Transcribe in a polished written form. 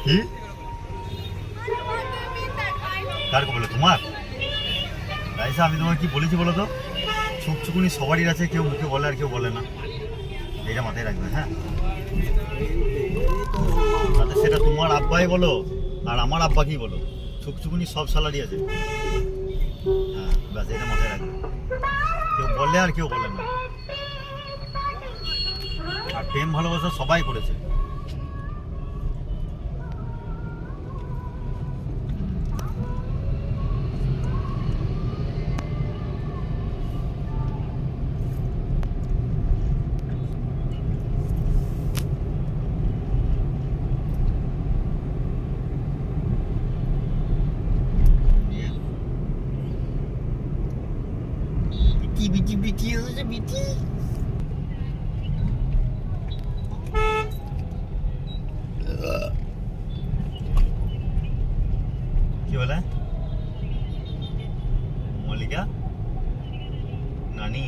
কি কার বলে তোমার? রাইসা, আমি তোমাকে কি বলেছি বলো তো? ছুকছুকুনি সবারই আছে, কেউ মুখে বলে আর কেউ বলে না। এটা মাথায় রাখবে, হ্যাঁ? তাতে সেটা তোমার আব্বাই বলো আর আমার আব্বাকেই বলো, ছুকছুকুনি সব সালারই আছে। হ্যাঁ, ব্যাস, এটা মাথায় রাখবে। কেউ বলে আর কেউ বলে না। আর প্রেম ভালোবাসা সবাই করেছে। বিটি বিটি বিটি হয়েছে, বিটি। কি বলে? মল্লিকা নানি